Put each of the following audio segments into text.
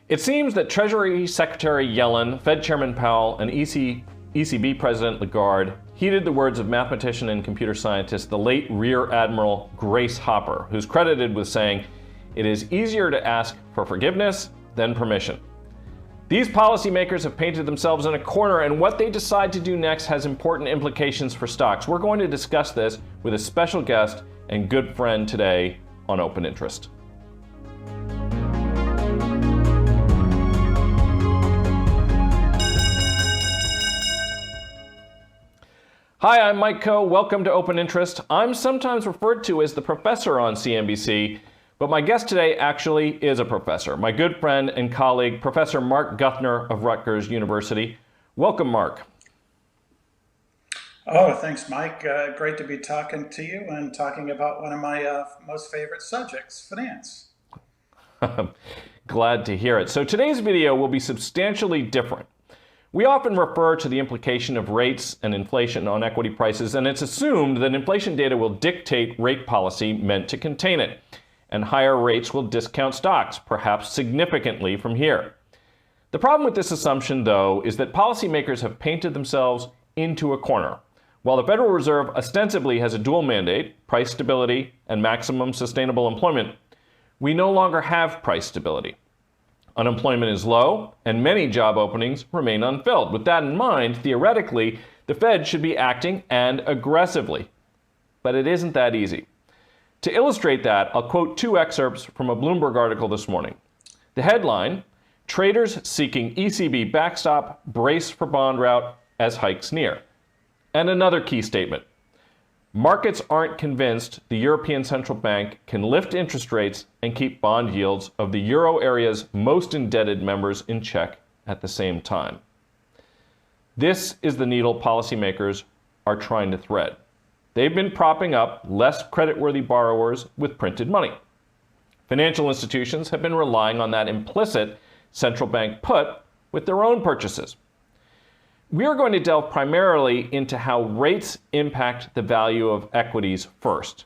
It seems that Treasury Secretary Yellen, Fed Chairman Powell, and ECB President Lagarde heeded the words of mathematician and computer scientist, the late Rear Admiral Grace Hopper, who's credited with saying, "It is easier to ask for forgiveness than permission." These policymakers have painted themselves in a corner, and what they decide to do next has important implications for stocks. We're going to discuss this with a special guest and good friend today on Open Interest. Hi, I'm Mike Coe. Welcome to Open Interest. I'm sometimes referred to as the professor on CNBC, but my guest today actually is a professor, my good friend and colleague, Professor Mark Guthner of Rutgers University. Welcome, Mark. Oh, thanks, Mike. Great to be talking to you and talking about one of my most favorite subjects, finance. Glad to hear it. So today's video will be substantially different. We often refer to the implication of rates and inflation on equity prices, and it's assumed that inflation data will dictate rate policy meant to contain it, and higher rates will discount stocks, perhaps significantly from here. The problem with this assumption, though, is that policymakers have painted themselves into a corner. While the Federal Reserve ostensibly has a dual mandate, price stability and maximum sustainable employment, we no longer have price stability. Unemployment is low, and many job openings remain unfilled. With that in mind, theoretically, the Fed should be acting and aggressively. But it isn't that easy. To illustrate that, I'll quote two excerpts from a Bloomberg article this morning. The headline, "Traders Seeking ECB Backstop Brace for Bond Rout as Hikes Near." And another key statement. Markets aren't convinced the European Central Bank can lift interest rates and keep bond yields of the euro area's most indebted members in check at the same time. This is the needle policymakers are trying to thread. They've been propping up less creditworthy borrowers with printed money. Financial institutions have been relying on that implicit central bank put with their own purchases. We are going to delve primarily into how rates impact the value of equities first.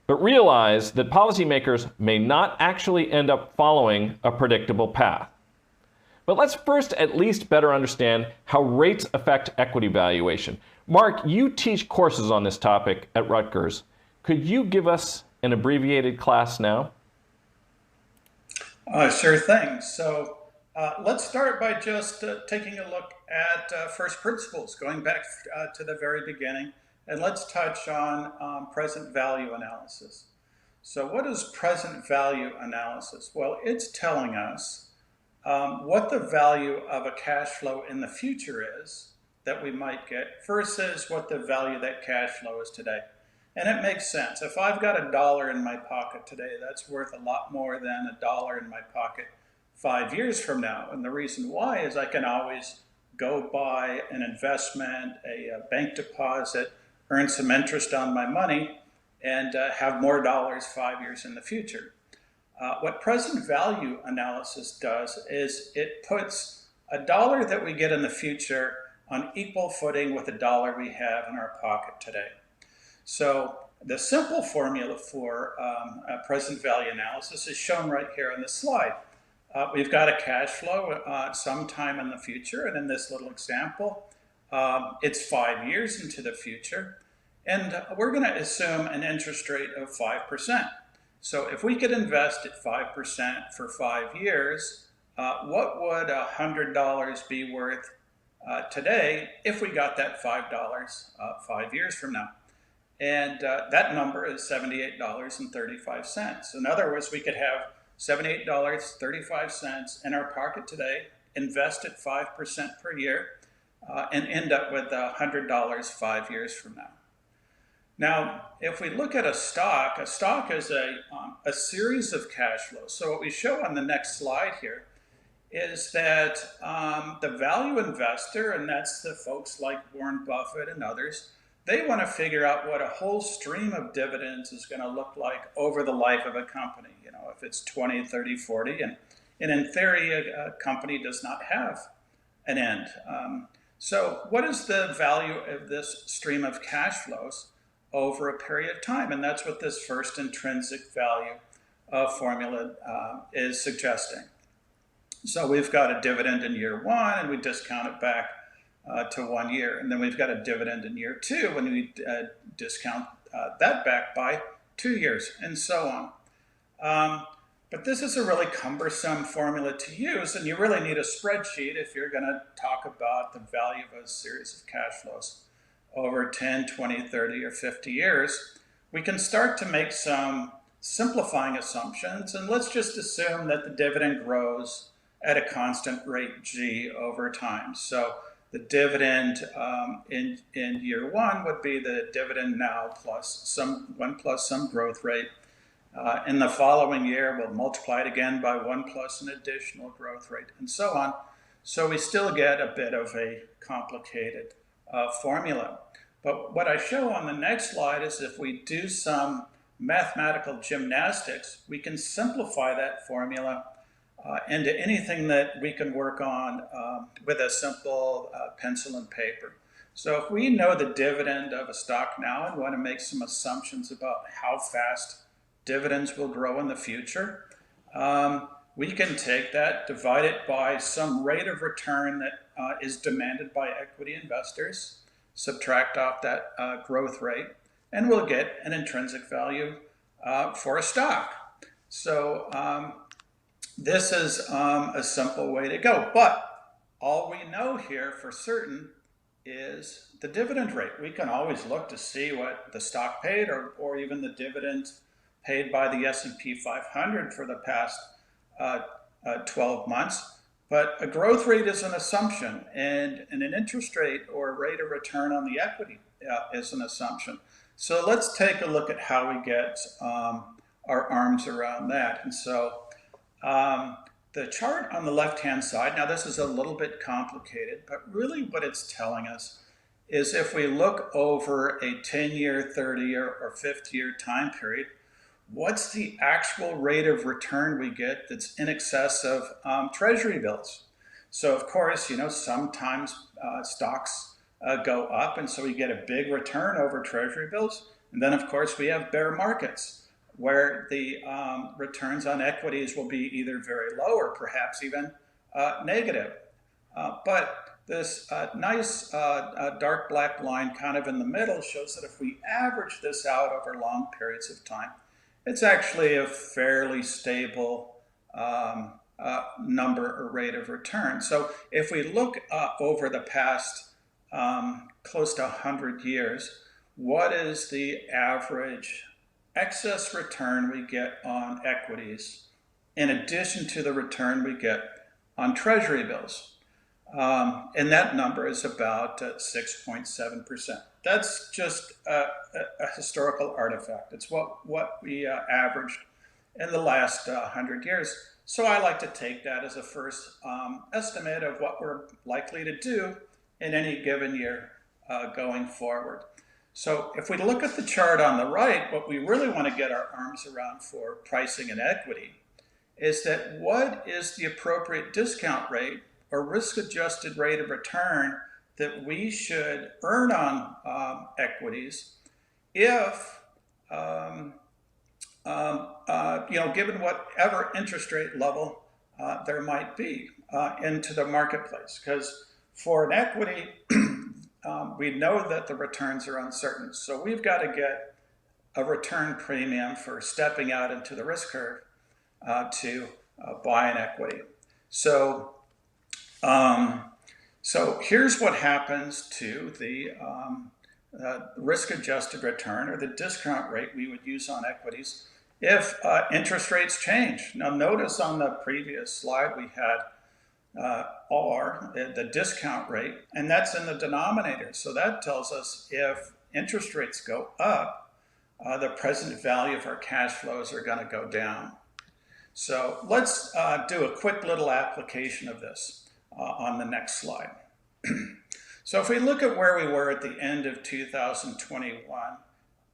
But realize that policymakers may not actually end up following a predictable path. But let's first at least better understand how rates affect equity valuation. Mark, you teach courses on this topic at Rutgers. Could you give us an abbreviated class now? Sure thing. So let's start by just taking a look at first principles, going back to the very beginning, and let's touch on present value analysis. So what is present value analysis? Well, it's telling us what the value of a cash flow in the future is that we might get versus what the value of that cash flow is today. And it makes sense. If I've got $1 in my pocket today, that's worth a lot more than $1 in my pocket 5 years from now. And the reason why is I can always go buy an investment, a bank deposit, earn some interest on my money, and have more dollars 5 years in the future. What present value analysis does is it puts $1 that we get in the future on equal footing with $1 we have in our pocket today. So the simple formula for present value analysis is shown right here on this slide. We've got a cash flow sometime in the future, and in this little example, it's 5 years into the future, and we're going to assume an interest rate of 5%. So if we could invest at 5% for 5 years, what would $100 be worth today if we got that $5 5 years from now? And that number is $78.35. In other words, we could have $78.35 in our pocket today, invest at 5% per year, and end up with $100 5 years from now. Now, if we look at a stock is a series of cash flows. So what we show on the next slide here is that the value investor, and that's the folks like Warren Buffett and others, they want to figure out what a whole stream of dividends is going to look like over the life of a company. You know, if it's 20, 30, 40, and in theory, a company does not have an end. So what is the value of this stream of cash flows over a period of time? And that's what this first intrinsic value formula is suggesting. So we've got a dividend in year one, and we discount it back to 1 year. And then we've got a dividend in year two, and we discount that back by 2 years, and so on. But this is a really cumbersome formula to use, and you really need a spreadsheet if you're going to talk about the value of a series of cash flows over 10, 20, 30, or 50 years. We can start to make some simplifying assumptions, and let's just assume that the dividend grows at a constant rate G over time. So the dividend in year one would be the dividend now plus some growth rate. In the following year, we'll multiply it again by 1 plus an additional growth rate, and so on. So we still get a bit of a complicated formula. But what I show on the next slide is if we do some mathematical gymnastics, we can simplify that formula into anything that we can work on with a simple pencil and paper. So if we know the dividend of a stock now and want to make some assumptions about how fast dividends will grow in the future, we can take that, divide it by some rate of return that is demanded by equity investors, subtract off that growth rate, and we'll get an intrinsic value for a stock. So this is a simple way to go. But all we know here for certain is the dividend rate. We can always look to see what the stock paid or even the dividend paid by the S&P 500 for the past 12 months. But a growth rate is an assumption, and an interest rate or rate of return on the equity is an assumption. So let's take a look at how we get our arms around that. And so the chart on the left-hand side, now this is a little bit complicated, but really what it's telling us is if we look over a 10-year, 30-year, or 50-year time period, what's the actual rate of return we get that's in excess of treasury bills? So of course, sometimes stocks go up, and so we get a big return over treasury bills. And then of course we have bear markets where the returns on equities will be either very low or perhaps even negative. But this nice dark black line kind of in the middle shows that if we average this out over long periods of time, it's actually a fairly stable number or rate of return. So if we look over the past close to 100 years, what is the average excess return we get on equities in addition to the return we get on treasury bills? And that number is about 6.7%. That's just a historical artifact. It's what we averaged in the last 100 years. So I like to take that as a first estimate of what we're likely to do in any given year going forward. So if we look at the chart on the right, what we really want to get our arms around for pricing and equity is that what is the appropriate discount rate or risk-adjusted rate of return that we should earn on equities if, given whatever interest rate level there might be into the marketplace. Because for an equity, we know that the returns are uncertain. So we've got to get a return premium for stepping out into the risk curve to buy an equity. So here's what happens to the risk-adjusted return or the discount rate we would use on equities if interest rates change. Now notice on the previous slide we had R, the discount rate, and that's in the denominator. So that tells us if interest rates go up, the present value of our cash flows are going to go down. So let's do a quick little application of this on the next slide. So if we look at where we were at the end of 2021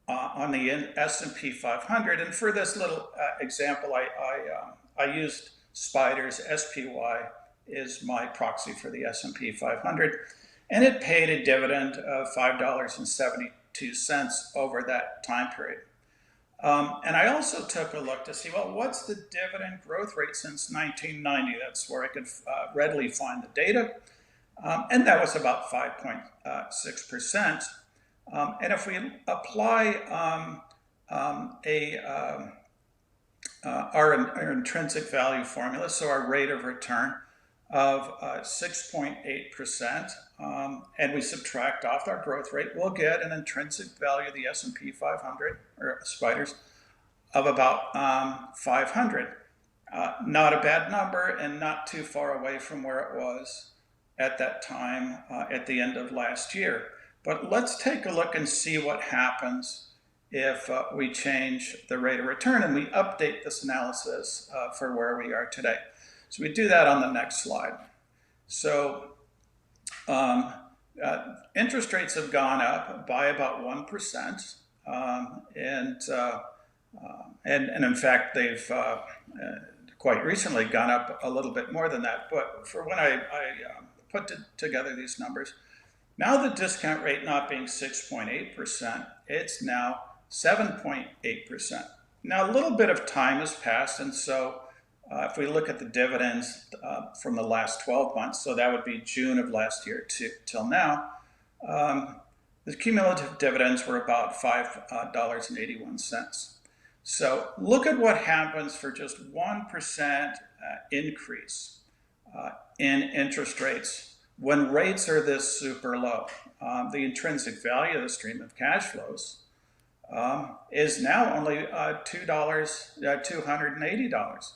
on the S&P 500, and for this little example, I used Spider's SPY is my proxy for the S&P 500, and it paid a dividend of $5.72 over that time period. And I also took a look to see, well, what's the dividend growth rate since 1990? That's where I could readily find the data. And that was about 5.6%. And if we apply our intrinsic value formula, so our rate of return of 6.8%, and we subtract off our growth rate, we'll get an intrinsic value of the S&P 500, or spiders, of about 500. Not a bad number and not too far away from where it was at that time at the end of last year. But let's take a look and see what happens if we change the rate of return and we update this analysis for where we are today. So we do that on the next slide. So interest rates have gone up by about 1%, and in fact they've quite recently gone up a little bit more than that. But for when I put together these numbers, now the discount rate not being 6.8%, it's now 7.8%. Now a little bit of time has passed, and so if we look at the dividends from the last 12 months, so that would be June of last year till now, the cumulative dividends were about $5.81. So look at what happens for just 1% increase in interest rates when rates are this super low. The intrinsic value of the stream of cash flows is now only $280.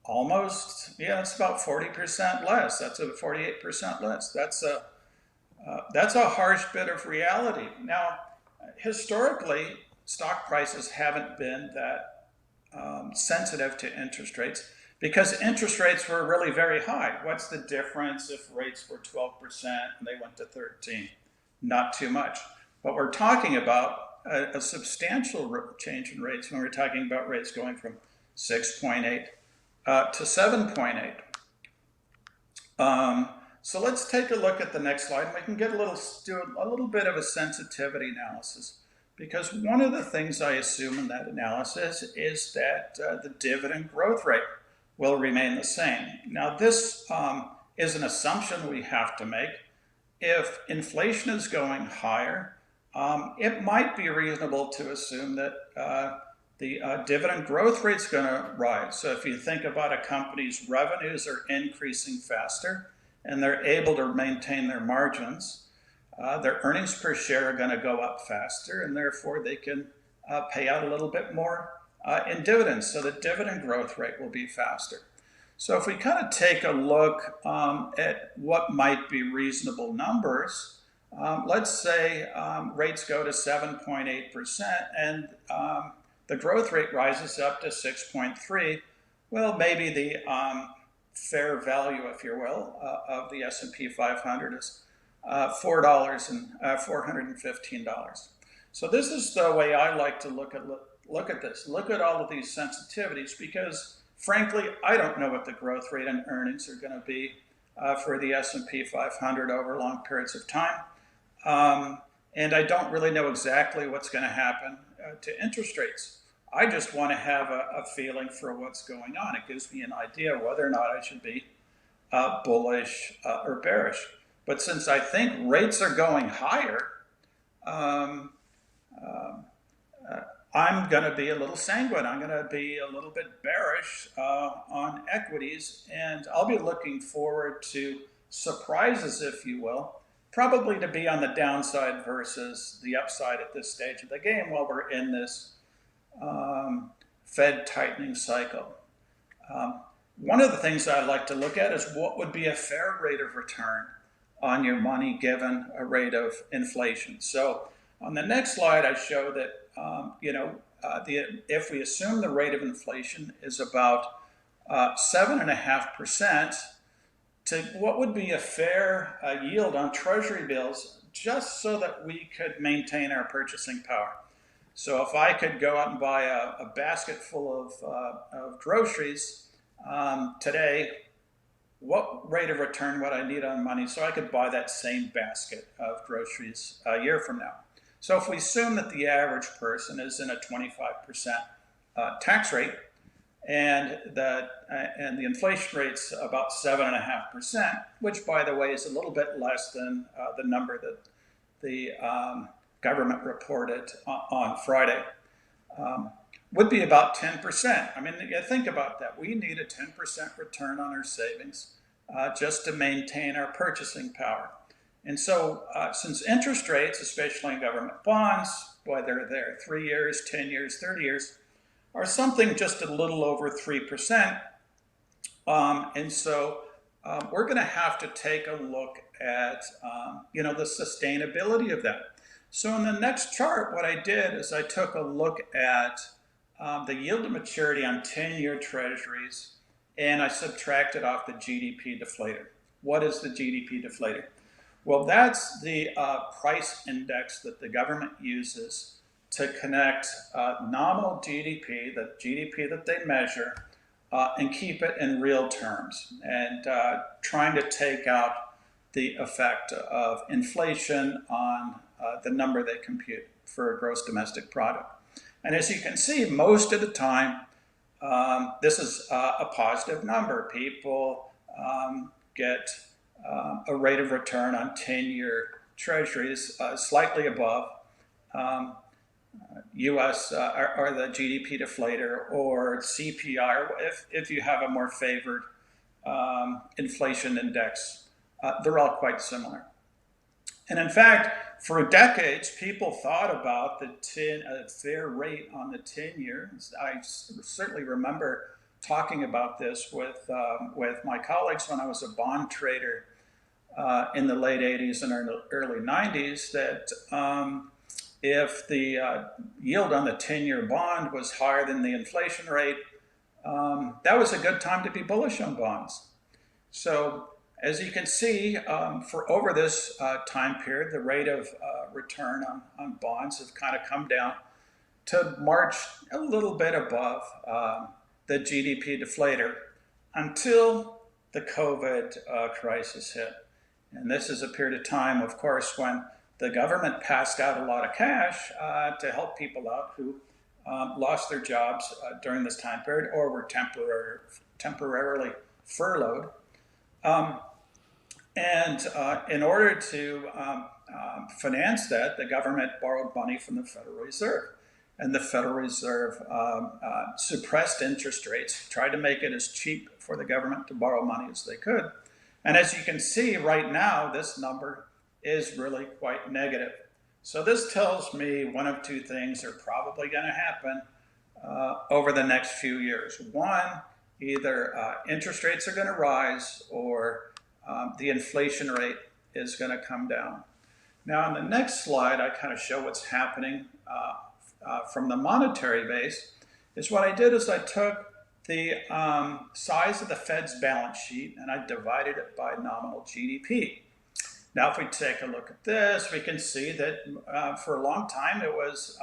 Almost, yeah, it's about 40% less. That's a 48% less. That's a harsh bit of reality. Now, historically, stock prices haven't been that sensitive to interest rates because interest rates were really very high. What's the difference if rates were 12% and they went to 13? Not too much. But we're talking about a substantial change in rates when we're talking about rates going from 6.8 to 7.8. So let's take a look at the next slide, and we can get do a little bit of a sensitivity analysis, because one of the things I assume in that analysis is that the dividend growth rate will remain the same. Now this is an assumption we have to make. If inflation is going higher, it might be reasonable to assume that the dividend growth rate is going to rise. So if you think about a company's revenues are increasing faster and they're able to maintain their margins, their earnings per share are going to go up faster, and therefore they can pay out a little bit more in dividends. So the dividend growth rate will be faster. So if we kind of take a look at what might be reasonable numbers, let's say rates go to 7.8% and the growth rate rises up to 6.3. Well, maybe the fair value, if you will, of the S&P 500 is $415. So this is the way I like to look at this. Look at all of these sensitivities, because frankly, I don't know what the growth rate and earnings are going to be for the S&P 500 over long periods of time. And I don't really know exactly what's going to happen to interest rates. I just want to have a feeling for what's going on. It gives me an idea whether or not I should be bullish or bearish. But since I think rates are going higher, I'm going to be a little sanguine. I'm going to be a little bit bearish on equities, and I'll be looking forward to surprises, if you will, probably to be on the downside versus the upside at this stage of the game while we're in this Fed tightening cycle. One of the things I like to look at is what would be a fair rate of return on your money given a rate of inflation. So on the next slide, I show that if we assume the rate of inflation is about 7.5%, to what would be a fair yield on Treasury bills, just so that we could maintain our purchasing power. So if I could go out and buy a basket full of groceries today, what rate of return would I need on money so I could buy that same basket of groceries a year from now? So if we assume that the average person is in a 25% tax rate, and the inflation rate's about 7.5%, which, by the way, is a little bit less than the number that the government reported on Friday, would be about 10%. I mean, you think about that. We need a 10% return on our savings just to maintain our purchasing power. And so since interest rates, especially in government bonds, whether they're 3 years, 10 years, 30 years, are something just a little over 3%. And so we're going to have to take a look at, the sustainability of that. So in the next chart, what I did is I took a look at the yield to maturity on 10-year treasuries, and I subtracted off the GDP deflator. What is the GDP deflator? Well, that's the price index that the government uses to connect nominal GDP, the GDP that they measure, and keep it in real terms, and trying to take out the effect of inflation on the number they compute for a gross domestic product. And as you can see, most of the time, this is a positive number. People get a rate of return on 10-year treasuries slightly above US or the GDP deflator or CPI, or if you have a more favored inflation index, they're all quite similar. And in fact, for decades, people thought about the fair rate on the 10-year. I certainly remember talking about this with my colleagues when I was a bond trader in the late 80s and early 90s, that if the yield on the 10-year bond was higher than the inflation rate, that was a good time to be bullish on bonds. So as you can see, for over this time period, the rate of return on bonds have kind of come down to march a little bit above the GDP deflator until the COVID crisis hit. And this is a period of time, of course, when the government passed out a lot of cash to help people out who lost their jobs during this time period or were temporarily furloughed. And in order to finance that, the government borrowed money from the Federal Reserve. And the Federal Reserve suppressed interest rates, tried to make it as cheap for the government to borrow money as they could. And as you can see right now, this number is really quite negative. So this tells me one of two things are probably going to happen over the next few years. One, either interest rates are going to rise or the inflation rate is going to come down. Now, on the next slide, I kind of show what's happening from the monetary base. What I did is I took the size of the Fed's balance sheet and I divided it by nominal GDP. Now, if we take a look at this, we can see that for a long time it was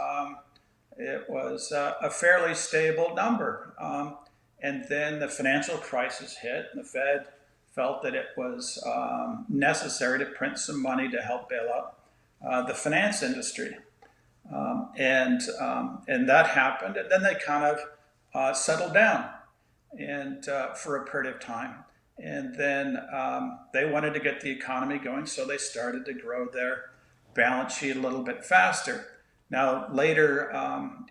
a fairly stable number. And then the financial crisis hit, and the Fed felt that it was necessary to print some money to help bail out the finance industry. And that happened, and then they kind of settled down and for a period of time. And then they wanted to get the economy going, so they started to grow their balance sheet a little bit faster. Now, later,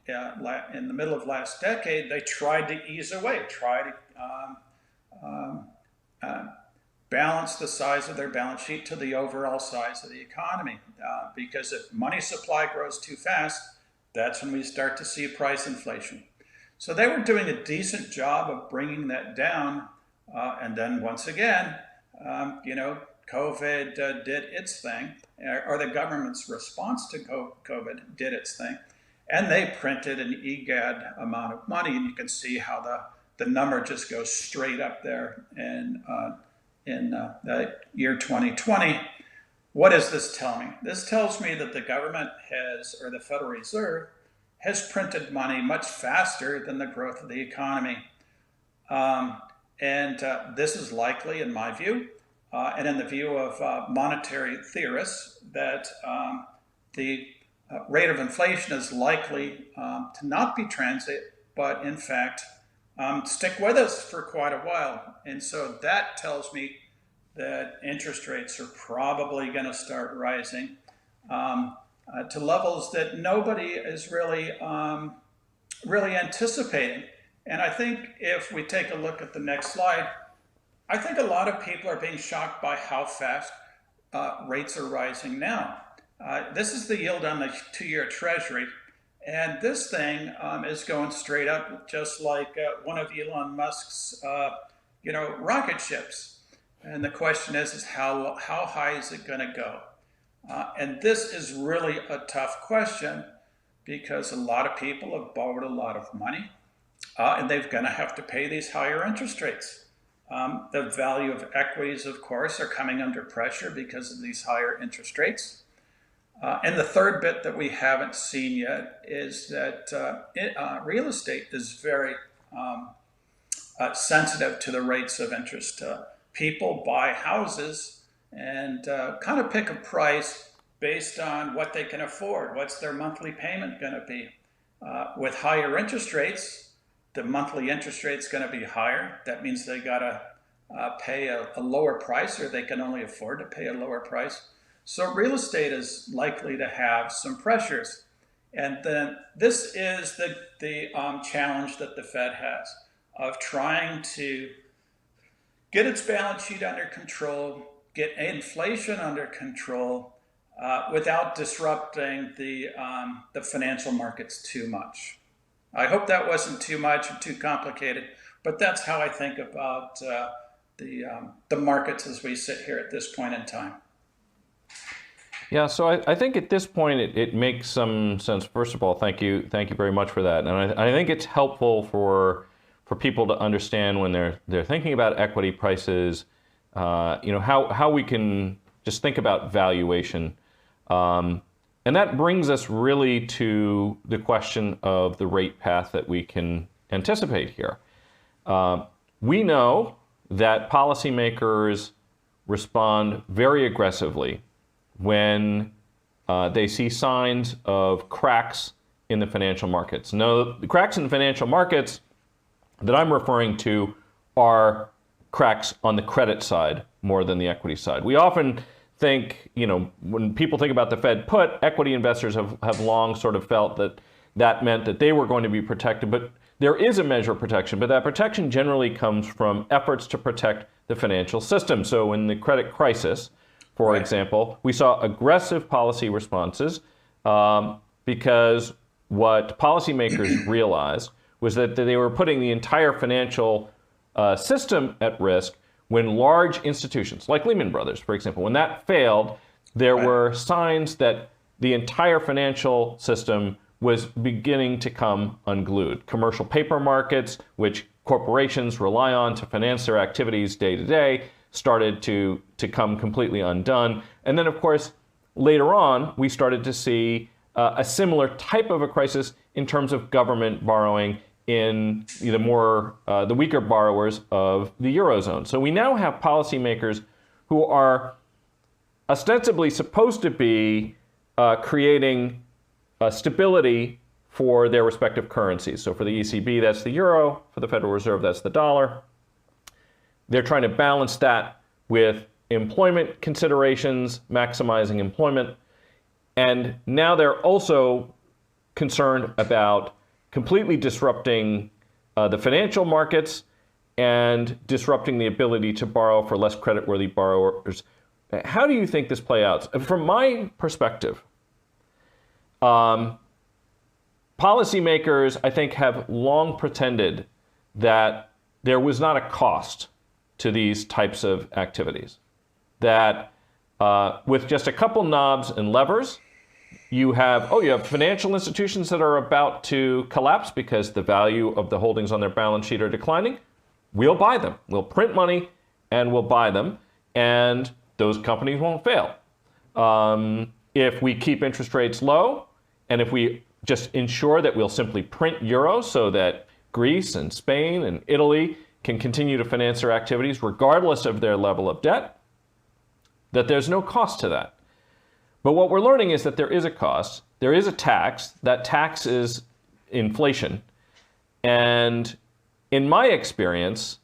in the middle of last decade, they tried to ease away, try to balance the size of their balance sheet to the overall size of the economy. Because if money supply grows too fast, that's when we start to see price inflation. So they were doing a decent job of bringing that down. And then once again, COVID did its thing, or the government's response to COVID did its thing. And they printed an egad amount of money. And you can see how the number just goes straight up there in the year 2020. What does this tell me? This tells me that the government or the Federal Reserve has printed money much faster than the growth of the economy. And this is likely, in my view, and in the view of monetary theorists, that the rate of inflation is likely to not be transient, but in fact stick with us for quite a while. And so that tells me that interest rates are probably going to start rising to levels that nobody is really anticipating. And I think if we take a look at the next slide, I think a lot of people are being shocked by how fast rates are rising now. This is the yield on the 2-year Treasury, and this thing is going straight up, just like one of Elon Musk's, rocket ships. And the question is how high is it going to go? And this is really a tough question because a lot of people have borrowed a lot of money, and they're going to have to pay these higher interest rates. The value of equities, of course, are coming under pressure because of these higher interest rates. And the third bit that we haven't seen yet is that real estate is very sensitive to the rates of interest. People buy houses and kind of pick a price based on what they can afford. What's their monthly payment going to be? With higher interest rates, the monthly interest rate's going to be higher. That means they got to pay a lower price, or they can only afford to pay a lower price. So real estate is likely to have some pressures. And then this is the challenge that the Fed has of trying to get its balance sheet under control, get inflation under control without disrupting the financial markets too much. I hope that wasn't too much and too complicated, but that's how I think about the markets as we sit here at this point in time. Yeah, so I think at this point it makes some sense. First of all, thank you very much for that. And I think it's helpful for people to understand when they're thinking about equity prices, how we can just think about valuation. And that brings us really to the question of the rate path that we can anticipate here. We know that policymakers respond very aggressively when they see signs of cracks in the financial markets. Now, the cracks in the financial markets that I'm referring to are cracks on the credit side more than the equity side. We often think, when people think about the Fed put, equity investors have long sort of felt that meant that they were going to be protected. But there is a measure of protection, but that protection generally comes from efforts to protect the financial system. So in the credit crisis, for example, we saw aggressive policy responses because what policymakers realized was that they were putting the entire financial system at risk when large institutions, like Lehman Brothers, for example, when that failed, there were signs that the entire financial system was beginning to come unglued. Commercial paper markets, which corporations rely on to finance their activities day to day, started to come completely undone. And then, of course, later on, we started to see a similar type of a crisis in terms of government borrowing in the weaker borrowers of the Eurozone. So we now have policymakers who are ostensibly supposed to be creating stability for their respective currencies. So for the ECB, that's the euro. For the Federal Reserve, that's the dollar. They're trying to balance that with employment considerations, maximizing employment. And now they're also concerned about completely disrupting the financial markets and disrupting the ability to borrow for less creditworthy borrowers. How do you think this plays out? From my perspective, policymakers, I think, have long pretended that there was not a cost to these types of activities. That with just a couple knobs and levers, you have financial institutions that are about to collapse because the value of the holdings on their balance sheet are declining. We'll buy them. We'll print money and we'll buy them, and those companies won't fail. If we keep interest rates low, and if we just ensure that we'll simply print euros so that Greece and Spain and Italy can continue to finance their activities regardless of their level of debt, that there's no cost to that. But what we're learning is that there is a cost, there is a tax, that tax is inflation. And in my experience,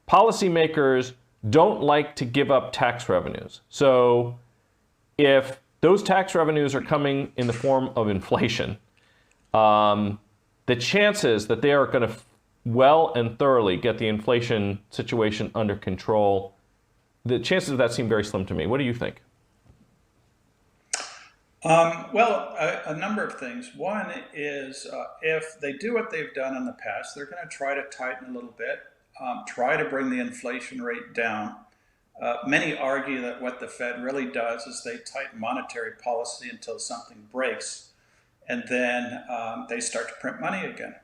policymakers don't like to give up tax revenues. So if those tax revenues are coming in the form of inflation, the chances that they are going to well and thoroughly get the inflation situation under control, the chances of that seem very slim to me. What do you think? Well, a number of things. One is if they do what they've done in the past, they're going to try to tighten a little bit, try to bring the inflation rate down. Many argue that what the Fed really does is they tighten monetary policy until something breaks, and then they start to print money again.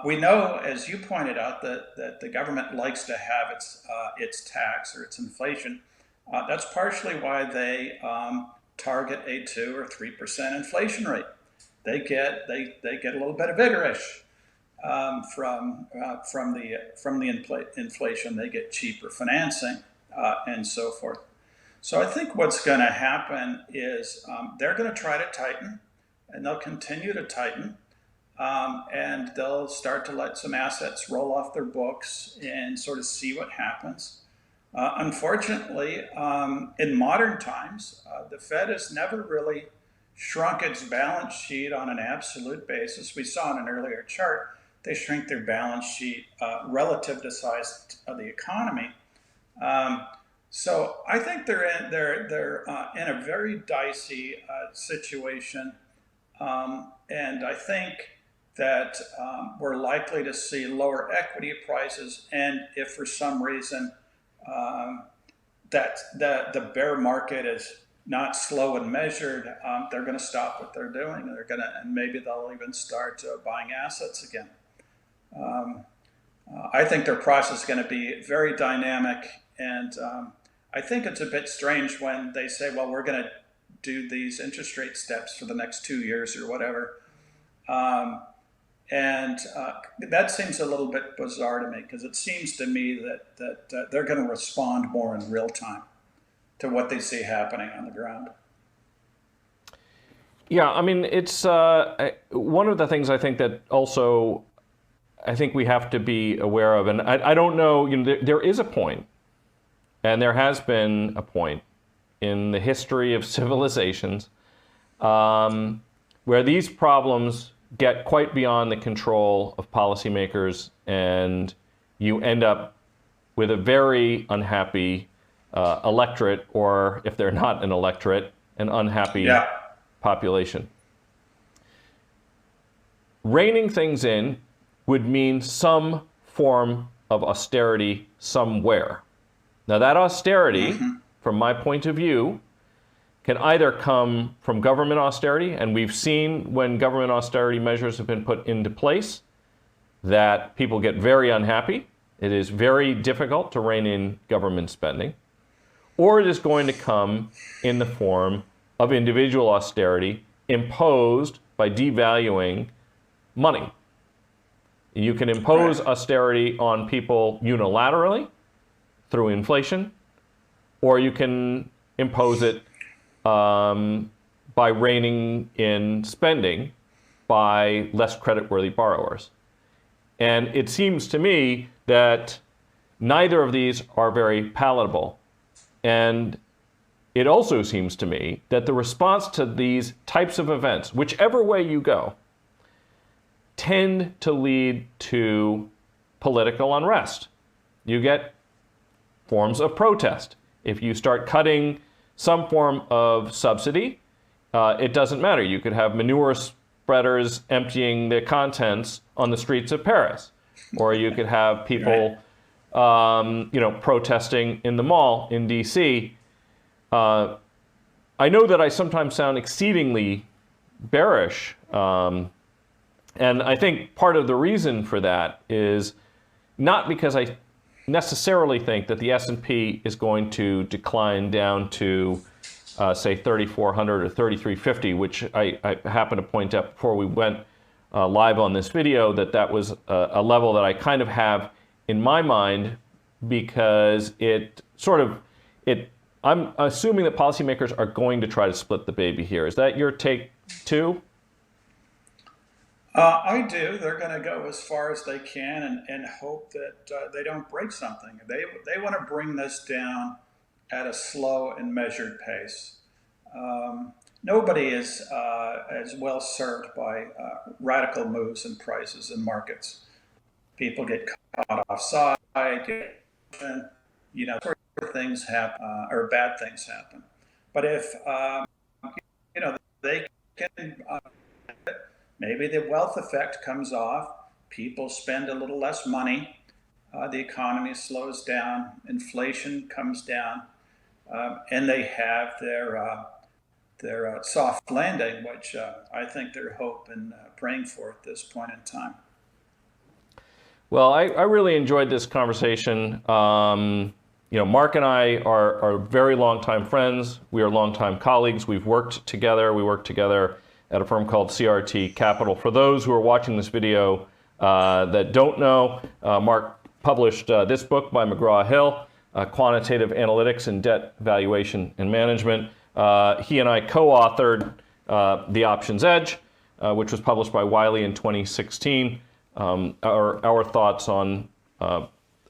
We know, as you pointed out, that the government likes to have its tax or its inflation. That's partially why they target a 2 or 3% inflation rate. They get a little bit of vigorish from the inflation. They get cheaper financing and so forth. So I think what's going to happen is they're going to try to tighten, and they'll continue to tighten. And they'll start to let some assets roll off their books and sort of see what happens. Unfortunately, in modern times, the Fed has never really shrunk its balance sheet on an absolute basis. We saw in an earlier chart, they shrink their balance sheet relative to size of the economy. So I think they're in a very dicey situation, and I think that we're likely to see lower equity prices, and if for some reason that the bear market is not slow and measured, they're going to stop what they're doing. And maybe they'll even start buying assets again. I think their process is going to be very dynamic, and I think it's a bit strange when they say, well, we're going to do these interest rate steps for the next 2 years or whatever. And that seems a little bit bizarre to me, because it seems to me that they're going to respond more in real time to what they see happening on the ground. Yeah, I mean, it's one of the things I think that also I think we have to be aware of, and I don't know, there is a point, and there has been a point in the history of civilizations where these problems get quite beyond the control of policymakers, and you end up with a very unhappy electorate, or if they're not an electorate, an unhappy population. Reining things in would mean some form of austerity somewhere. Now that austerity, from my point of view, can either come from government austerity, and we've seen when government austerity measures have been put into place that people get very unhappy. It is very difficult to rein in government spending. Or it is going to come in the form of individual austerity imposed by devaluing money. You can impose austerity on people unilaterally through inflation, or you can impose it by reining in spending by less creditworthy borrowers. And it seems to me that neither of these are very palatable. And it also seems to me that the response to these types of events, whichever way you go, tend to lead to political unrest. You get forms of protest. If you start cutting some form of subsidy, it doesn't matter. You could have manure spreaders emptying their contents on the streets of Paris, or you could have people, protesting in the mall in D.C. I know that I sometimes sound exceedingly bearish, and I think part of the reason for that is not because I necessarily think that the S&P is going to decline down to, say, 3,400 or 3,350, which I happened to point out before we went live on this video, that was a level that I kind of have in my mind, because it I'm assuming that policymakers are going to try to split the baby here. Is that your take too? I do. They're going to go as far as they can and hope that they don't break something. They want to bring this down at a slow and measured pace. Nobody is as well served by radical moves in prices and markets. People get caught offside, sort of things happen, or bad things happen. But if they can. Maybe the wealth effect comes off, people spend a little less money, the economy slows down, inflation comes down, and they have their soft landing, which I think they're hoping, praying for at this point in time. Well, I really enjoyed this conversation. Mark and I are very longtime friends. We are longtime colleagues. We've worked together. We worked together at a firm called CRT Capital. For those who are watching this video that don't know, Mark published this book by McGraw-Hill, Quantitative Analytics and Debt Valuation and Management. He and I co-authored The Options Edge, which was published by Wiley in 2016. Our thoughts on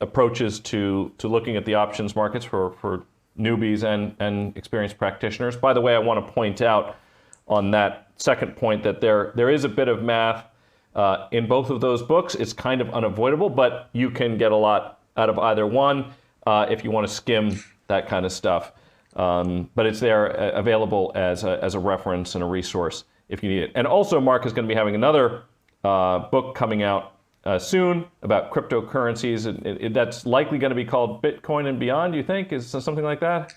approaches to looking at the options markets for newbies and experienced practitioners. By the way, I want to point out on that second point that there is a bit of math in both of those books. It's kind of unavoidable, but you can get a lot out of either one if you want to skim that kind of stuff. But it's there available as a reference and a resource if you need it. And also, Mark is going to be having another book coming out soon about cryptocurrencies. That's likely going to be called Bitcoin and Beyond, you think? Is something like that?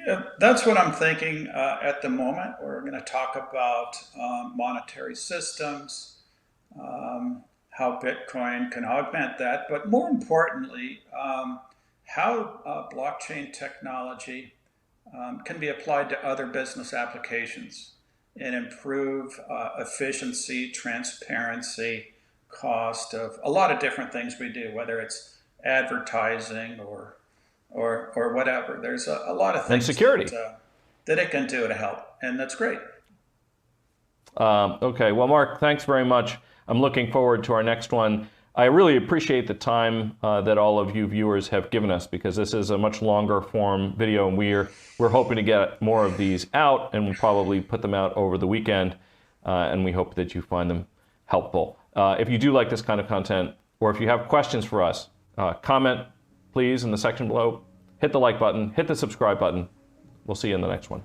Yeah, that's what I'm thinking at the moment. We're going to talk about monetary systems, how Bitcoin can augment that, but more importantly, how blockchain technology can be applied to other business applications and improve efficiency, transparency, cost of a lot of different things we do, whether it's advertising or whatever. There's a lot of things and security that it can do to help, and that's great. Okay, well, Mark, thanks very much. I'm looking forward to our next one. I really appreciate the time that all of you viewers have given us, because this is a much longer form video, and we're hoping to get more of these out, and we'll probably put them out over the weekend, and we hope that you find them helpful. If you do like this kind of content, or if you have questions for us, comment please in the section below. Hit the like button, hit the subscribe button. We'll see you in the next one.